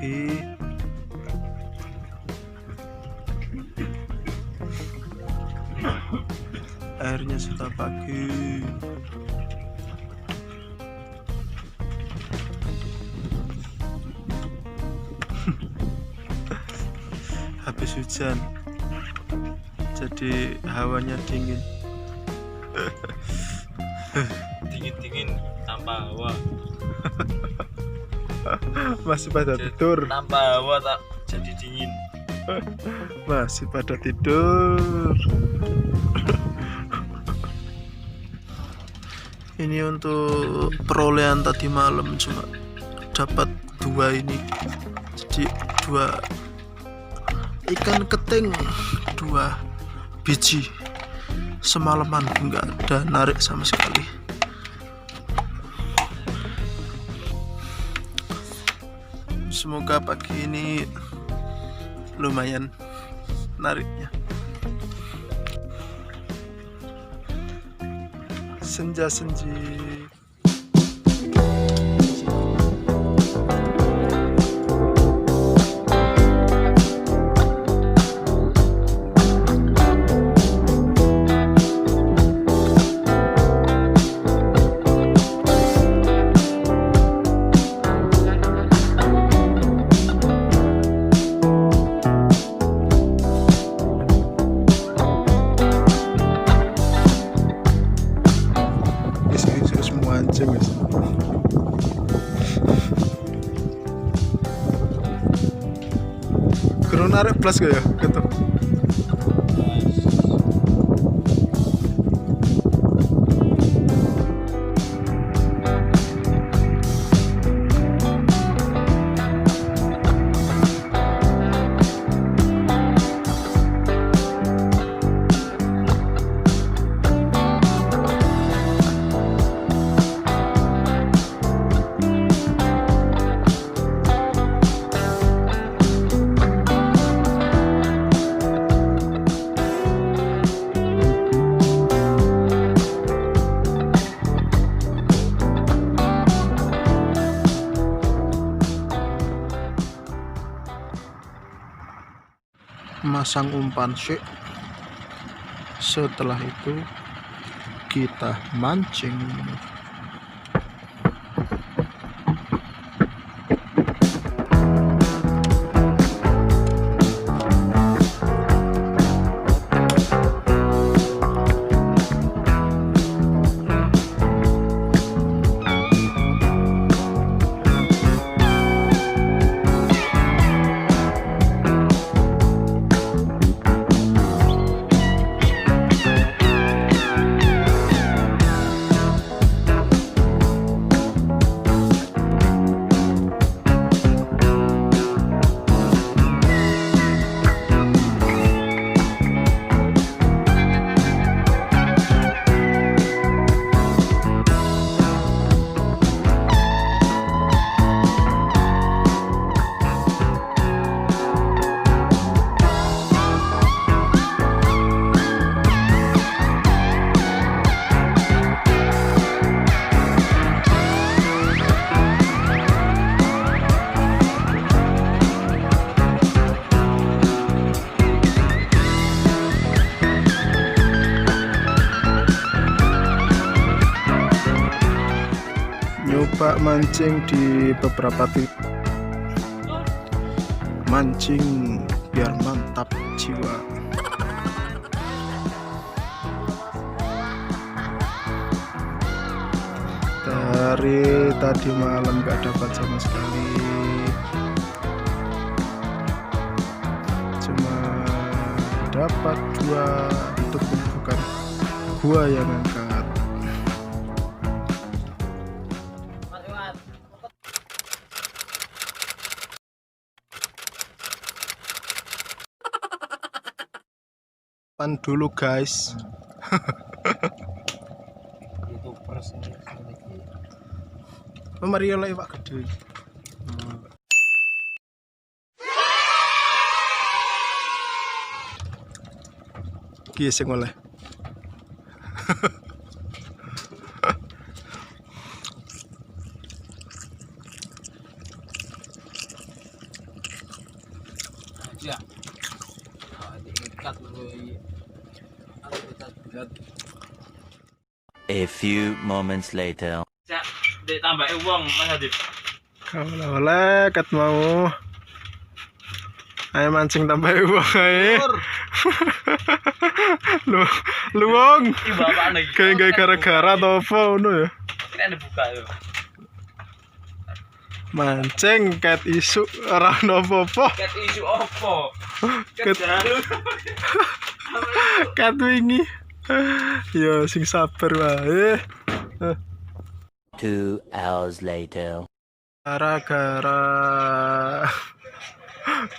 pagi. Airnya sudah pagi. Habis hujan, jadi hawanya dingin. Dingin tanpa hawa. Masih pada tidur. Tanpa hawa tak jadi dingin. Masih pada tidur. Ini untuk perolehan tadi malam, cuma dapat 2 ini. Jadi 2 ikan keting, 2 biji. Semalaman nggak ada narik sama sekali. Semoga pagi ini lumayan nariknya. Senja-senji. Mancing guys. Kurang narik plus gak ya? Gitu. Masang umpan syek. Setelah itu kita mancing. Nyoba mancing di beberapa titik. Mancing biar mantap jiwa. Dari tadi malam gak dapat sama sekali. Cuma dapat 2, itu pun bukan gua yang angkat. Pan dulu guys. Itu persnya Mario lah Pak gede. Ki sing oleh. Ya. Diikat loh. A few moments later. Cak, dek tambahin uang Mas Adib. Kalau oleh kat mau. Ayo mancing tambah uang ae. Lu wong. Iki bapak lagi. Kayak gara-gara atau apa ngono ya. Ini ada buka yo. Mancing kat isu ora ono apa-apa. Ket isu opo? Ket- Ket jalu. Kat wingi. Ya sing sabar wae. 2 hours later. Gara-gara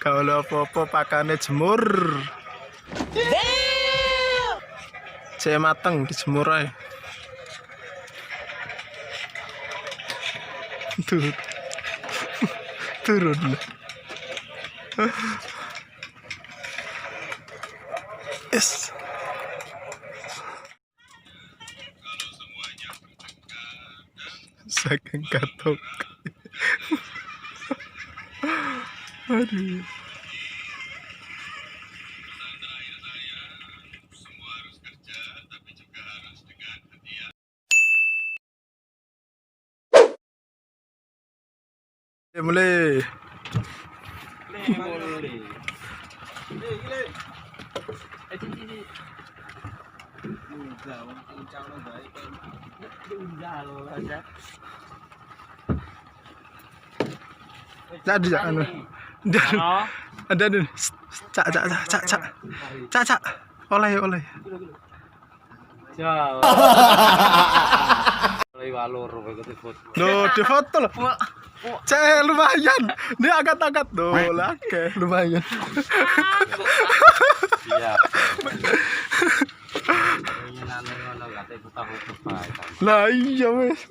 kalau apa-apa pakane jemur. Cek mateng dijemur ae. Turun. Yes. Saking katok. Aduh. Mulai. Jadi anu. Ada nih. Cak. Oleh. Jauh. Mulai walur begitu foto. No, di foto loh. Cek lumayan. Dia angkat-angkat do lake lumayan. Iya. Ini nane ngono gak tahu bae. Lah iya wes.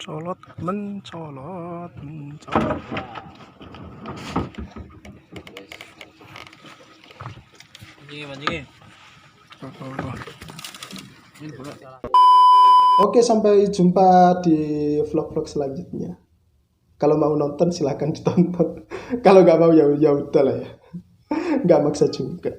Mencolot. Mancing. Oke, sampai jumpa di vlog-vlog selanjutnya. Kalau mau nonton silahkan ditonton. Kalau nggak mau ya udah lah ya. Nggak maksa juga.